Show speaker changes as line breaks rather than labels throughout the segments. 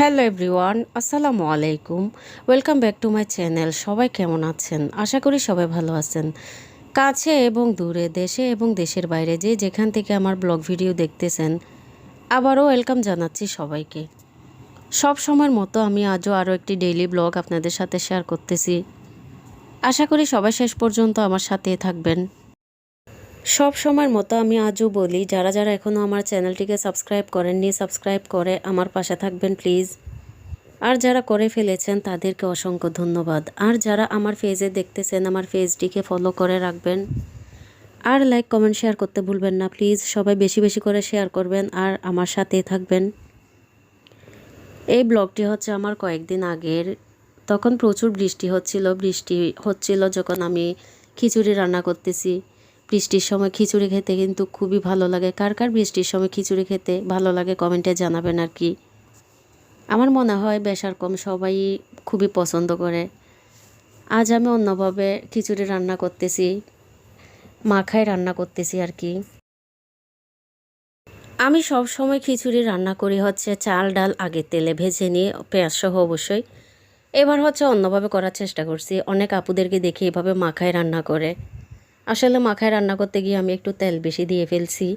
Hello everyone, আসসালামু আলাইকুম। Welcome back to my channel. সবাই কেমন আছেন? আশা করি সবাই ভালো আছেন। কাছে এবং দূরে, দেশে এবং দেশের বাইরে যে যেখান থেকে আমার ব্লগ ভিডিও দেখতেছেন, আবারও ওয়েলকাম জানাচ্ছি সবাইকে। সব সময়ের মতো আমি আজও আরও একটি ডেইলি ব্লগ আপনাদের সাথে শেয়ার করতেছি। আশা করি সবাই শেষ পর্যন্ত আমার সাথে থাকবেন। সব সময়ের মতো আমি আজও বলি, যারা যারা এখনও আমার চ্যানেলটিকে সাবস্ক্রাইব করেননি, সাবস্ক্রাইব করে আমার পাশে থাকবেন প্লিজ। আর যারা করে ফেলেছেন তাদেরকে অসংখ্য ধন্যবাদ। আর যারা আমার পেজে দেখতেছেন, আমার পেজটিকে ফলো করে রাখবেন। আর লাইক কমেন্ট শেয়ার করতে ভুলবেন না প্লিজ। সবাই বেশি বেশি করে শেয়ার করবেন আর আমার সাথেই থাকবেন। এই ব্লগটি হচ্ছে আমার কয়েকদিন আগের। তখন প্রচুর বৃষ্টি হচ্ছিল যখন আমি খিচুড়ি রান্না করতেছি। বৃষ্টির সময় খিচুড়ি খেতে কিন্তু খুবই ভালো লাগে। কার কার বৃষ্টির সময় খিচুড়ি খেতে ভালো লাগে কমেন্টে জানাবেন আর কি। আমার মনে হয় বেশ আর কম সবাই খুবই পছন্দ করে। আজ আমি অন্যভাবে খিচুড়ি রান্না করতেছি, মাখায় রান্না করতেছি আর কি। আমি সব সময় খিচুড়ি রান্না করি হচ্ছে চাল ডাল আগে তেলে ভেজে নিয়ে, পেঁয়াজ সহ অবশ্যই। এবার হচ্ছে অন্যভাবে করার চেষ্টা করছি। অনেক আপুদেরকে দেখি এভাবে মাখায় রান্না করে। আসলে মাখায় রান্না করতে গিয়ে আমি একটু তেল বেশি দিয়ে ফেলছি।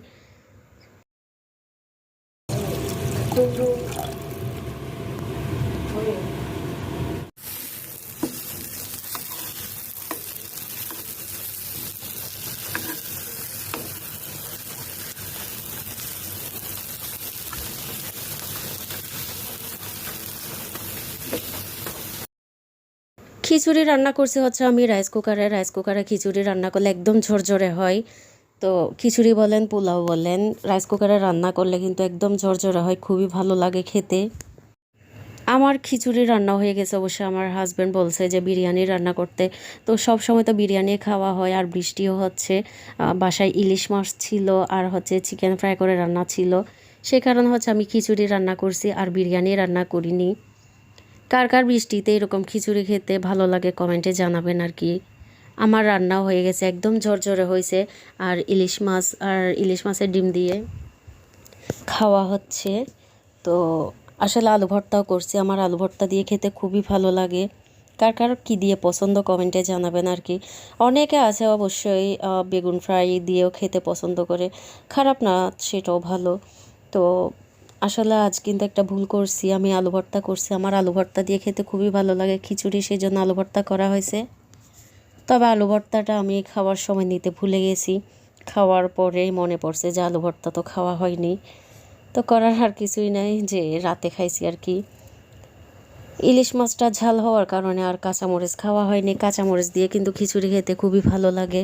খিচুড়ি রান্না করছি হচ্ছে আমি রাইস কুকারে খিচুড়ি রান্না করলে একদম ঝরঝরে হয়। তো খিচুড়ি বলেন পোলাও বলেন, রাইস কুকারে রান্না করলে কিন্তু একদম ঝরঝরে হয়, খুবই ভালো লাগে খেতে। আমার খিচুড়ি রান্না হয়ে গেছে, অবশ্যই আমার হাজব্যান্ড বলছে যে বিরিয়ানি রান্না করতে। তো সব সময় তো বিরিয়ানি খাওয়া হয়, আর বৃষ্টিও হচ্ছে। বাসায় ইলিশ মাছ ছিল আর হচ্ছে চিকেন ফ্রাই করে রান্না ছিল। সে কারণে হচ্ছে আমি খিচুড়ি রান্না করছি আর বিরিয়ানি রান্না করিনি। কার কার বৃষ্টিতে এরকম খিচুড়ি খেতে ভালো লাগে কমেন্টে জানাবেন আর কি। আমার রান্নাও হয়ে গেছে, একদম ঝরঝরে হয়েছে। আর ইলিশ মাছের ডিম দিয়ে খাওয়া হচ্ছে। তো আসলে আলু ভর্তাও করছি, আমার আলু ভর্তা দিয়ে খেতে খুবই ভালো লাগে। কার কার কী দিয়ে পছন্দ কমেন্টে জানাবেন আর কি। অনেকে আছে অবশ্যই বেগুন ফ্রাই দিয়েও খেতে পছন্দ করে, খারাপ না, সেটাও ভালো। তো আসলে আজ কিন্তু একটা ভুল করছি, আমি আলু ভর্তা করছি। আমার আলু ভর্তা দিয়ে খেতে খুবই ভালো লাগে খিচুড়ি, সেই জন্য আলু ভর্তা করা হয়েছে। তবে আলু ভর্তাটা আমি খাওয়ার সময় নিতে ভুলে গেছি। খাওয়ার পরেই মনে পড়ছে যে আলু ভর্তা তো খাওয়া হয়নি। তো করার আর কিছুই নাই, যে রাতে খাইছি আর কি। ইলিশ মাছটা ঝাল হওয়ার কারণে আর কাঁচামরিচ খাওয়া হয়নি। কাঁচামরিচ দিয়ে কিন্তু খিচুড়ি খেতে খুবই ভালো লাগে।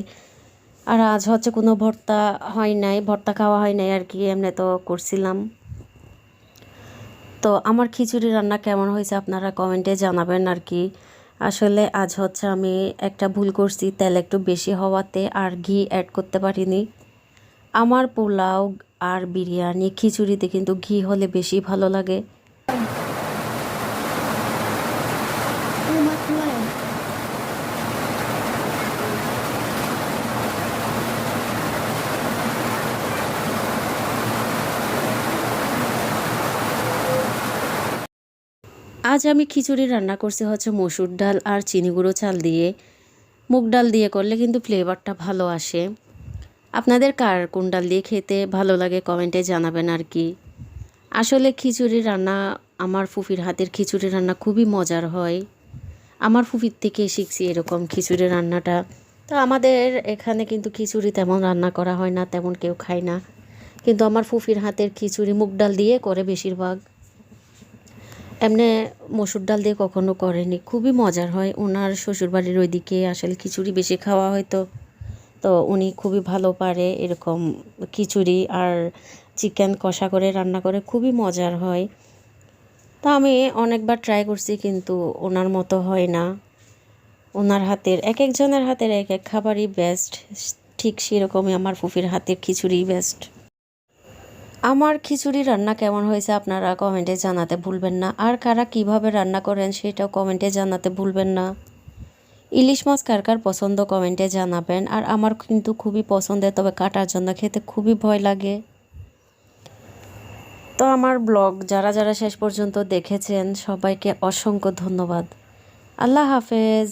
আর আজ হচ্ছে কোনো ভর্তা হয় নাই, ভর্তা খাওয়া হয় নাই আর কি, এমনি তো করছিলাম। তো আমার খিচুড়ি রান্না কেমন হয়েছে আপনারা কমেন্টে জানাবেন আর কি। আসলে আজ হচ্ছে আমি একটা ভুল করছি, তেল একটু বেশি হওয়াতে আর ঘি অ্যাড করতে পারিনি। আমার পোলাও আর বিরিয়ানি খিচুড়িতে কিন্তু ঘি হলে বেশি ভালো লাগে। আজ আমি খিচুড়ি রান্না করছি হচ্ছে মসুর ডাল আর চিনি গুঁড়ো চাল দিয়ে। মুগ ডাল দিয়ে করলে কিন্তু ফ্লেভারটা ভালো আসে। আপনাদের কার কোন ডাল দিয়ে খেতে ভালো লাগে কমেন্টে জানাবেন আর কি। আসলে খিচুড়ি রান্না, আমার ফুফির হাতের খিচুড়ি রান্না খুবই মজার হয়। আমার ফুফির থেকে শিখছি এরকম খিচুড়ি রান্নাটা। তো আমাদের এখানে কিন্তু খিচুড়ি তেমন রান্না করা হয় না, তেমন কেউ খায় না। কিন্তু আমার ফুফির হাতের খিচুড়ি মুগ ডাল দিয়ে করে বেশিরভাগ। এমনি মসুর ডাল দিয়ে কখনো করেনি, খুবই মজার হয়। ওনার শ্বশুরবাড়ির ওইদিকে আসলে খিচুড়ি বেশি খাওয়া হয়, তো তো উনি খুবই ভালো পারে এরকম খিচুড়ি আর চিকেন কষা করে রান্না করে, খুবই মজার হয়। তা আমি অনেকবার ট্রাই করছি কিন্তু ওনার মতো হয় না। ওনার হাতের, এক একজনের হাতের এক এক খাবারই বেস্ট। ঠিক সেরকমই আমার ফুফির হাতের খিচুড়ি বেস্ট। আমার খিচুড়ি রান্না কেমন হয়েছে আপনারা কমেন্টে জানাতে ভুলবেন না। আর কারা কিভাবে রান্না করেন সেটাও কমেন্টে জানাতে ভুলবেন না। ইলিশ মাছ কার কার পছন্দ কমেন্টে জানাবেন। আর আমার কিন্তু খুবই পছন্দের, তবে কাটার জন্য খেতে খুবই ভয় লাগে। তো আমার ব্লগ যারা যারা শেষ পর্যন্ত দেখেছেন সবাইকে অসংখ্য ধন্যবাদ। আল্লাহ হাফেজ।